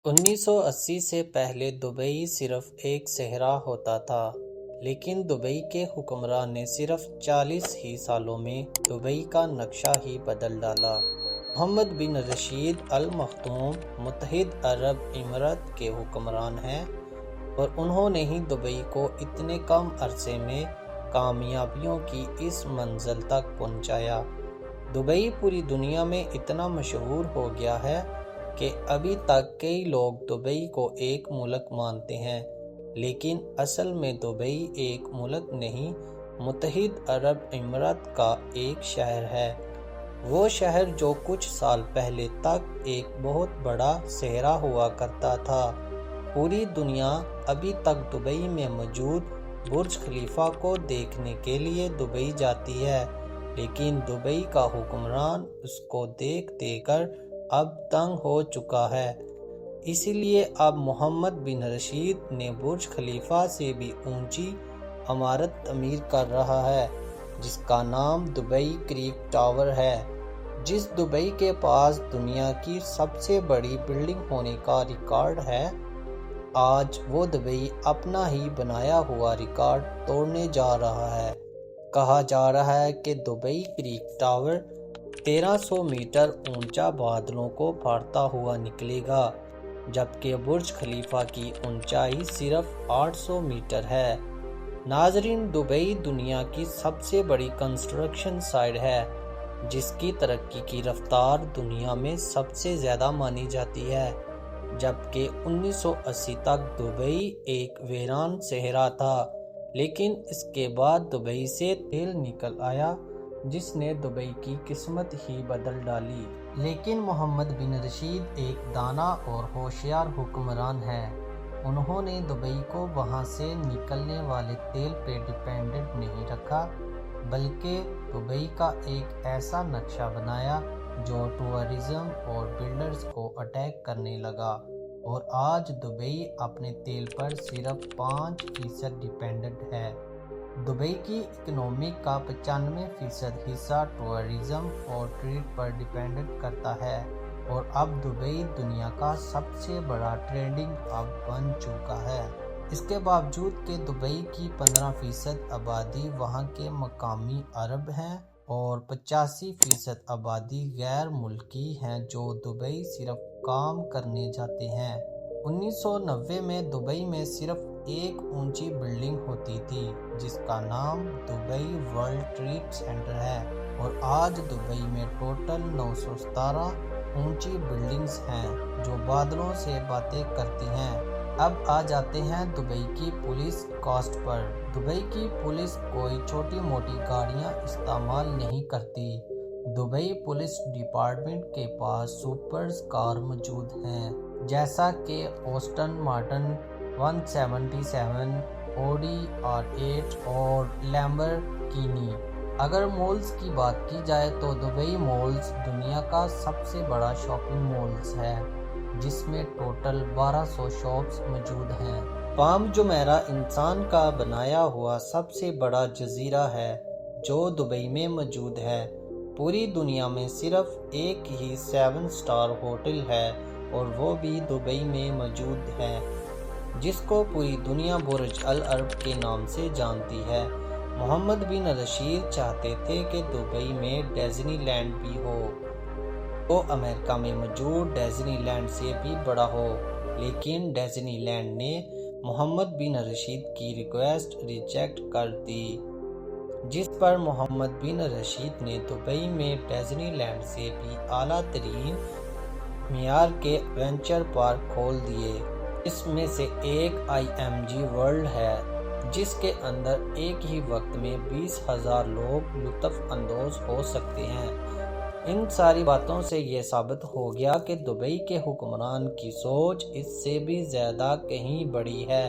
1980 سے پہلے دبئی صرف ایک صحرا ہوتا تھا، لیکن دبئی کے حکمران نے صرف 40 ہی سالوں میں دبئی کا نقشہ ہی بدل ڈالا۔ محمد بن رشید ال مختوم متحدہ عرب امارات کے حکمران ہیں اور انہوں نے ہی دبئی کو اتنے کم عرصے میں کامیابیوں کی اس منزل تک پہنچایا۔ دبئی پوری دنیا میں اتنا مشہور ہو گیا ہے کہ ابھی تک کئی لوگ دبئی کو ایک ملک مانتے ہیں، لیکن اصل میں دبئی ایک ملک نہیں، متحدہ عرب امارات کا ایک شہر ہے۔ وہ شہر جو کچھ سال پہلے تک ایک بہت بڑا صحرا ہوا کرتا تھا۔ پوری دنیا ابھی تک دبئی میں موجود برج خلیفہ کو دیکھنے کے لیے دبئی جاتی ہے، لیکن دبئی کا حکمران اس کو دیکھ دیکھ کر اب تنگ ہو چکا ہے۔ اسی لیے اب محمد بن رشید نے برج خلیفہ سے بھی اونچی عمارت تعمیر کر رہا ہے، جس کا نام دبئی کلاک ٹاور ہے، جس دبئی کے پاس دنیا کی سب سے بڑی بلڈنگ ہونے کا ریکارڈ ہے۔ آج وہ دبئی اپنا ہی بنایا ہوا ریکارڈ توڑنے جا رہا ہے۔ کہا جا رہا ہے کہ دبئی کلاک ٹاور 1300 میٹر اونچا بادلوں کو پھاڑتا ہوا نکلے گا، جبکہ برج خلیفہ کی اونچائی صرف 800 میٹر ہے۔ ناظرین، دبئی دنیا کی سب سے بڑی کنسٹرکشن سائٹ ہے، جس کی ترقی کی رفتار دنیا میں سب سے زیادہ مانی جاتی ہے۔ جبکہ 1980 تک دبئی ایک ویران صحرا تھا، لیکن اس کے بعد دبئی سے تیل نکل آیا، جس نے دبئی کی قسمت ہی بدل ڈالی۔ لیکن محمد بن رشید ایک دانا اور ہوشیار حکمران ہے۔ انہوں نے دبئی کو وہاں سے نکلنے والے تیل پہ ڈیپینڈنٹ نہیں رکھا، بلکہ دبئی کا ایک ایسا نقشہ بنایا جو ٹورزم اور بلڈرز کو اٹریکٹ کرنے لگا، اور آج دبئی اپنے تیل پر صرف 5% ڈیپینڈنٹ ہے۔ دبئی کی اکنومی کا 95% حصہ ٹورزم اور ٹریڈ پر ڈیپینڈنٹ کرتا ہے، اور اب دبئی دنیا کا سب سے بڑا ٹریڈنگ ہب بن چکا ہے۔ اس کے باوجود کہ دبئی کی 15% آبادی وہاں کے مقامی عرب ہیں اور 85% آبادی غیر ملکی ہیں جو دبئی صرف کام کرنے جاتے ہیں۔ 1990 میں دبئی میں صرف ایک اونچی بلڈنگ ہوتی تھی، جس کا نام دبئی ورلڈ ٹریڈ سینٹر ہے، اور آج دبئی میں ٹوٹل 917 اونچی بلڈنگز ہیں جو بادلوں سے باتیں کرتی ہیں۔ اب آ جاتے ہیں دبئی کی پولیس کاسٹ پر۔ دبئی کی پولیس کوئی چھوٹی موٹی گاڑیاں استعمال نہیں کرتی۔ دبئی پولیس ڈپارٹمنٹ کے پاس سپرز کار موجود ہیں، جیسا کہ آسٹن مارٹن 177، اوڈی R8 اور لیمبرگینی۔ اگر مالز کی بات کی جائے تو دبئی مالز دنیا کا سب سے بڑا شاپنگ مالز ہے، جس میں ٹوٹل 1200 شاپس موجود ہیں۔ پام جمیرہ انسان کا بنایا ہوا سب سے بڑا جزیرہ ہے جو دبئی میں موجود ہے۔ پوری دنیا میں صرف ایک ہی 7 اسٹار ہوٹل ہے، اور وہ بھی دبئی میں موجود ہے، جس کو پوری دنیا برج العرب کے نام سے جانتی ہے۔ محمد بن رشید چاہتے تھے کہ دبئی میں ڈزنی لینڈ بھی ہو، وہ امریکہ میں موجود ڈزنی لینڈ سے بھی بڑا ہو، لیکن ڈزنی لینڈ نے محمد بن رشید کی ریکویسٹ ریجیکٹ کر دی، جس پر محمد بن رشید نے دبئی میں ڈزنی لینڈ سے بھی اعلیٰ ترین معیار کے ایڈونچر پارک کھول دیے۔ اس میں سے ایک IMG ورلڈ ہے، جس کے اندر ایک ہی وقت میں 20,000 لوگ لطف اندوز ہو سکتے ہیں۔ ان ساری باتوں سے یہ ثابت ہو گیا کہ دبئی کے حکمران کی سوچ اس سے بھی زیادہ کہیں بڑی ہے۔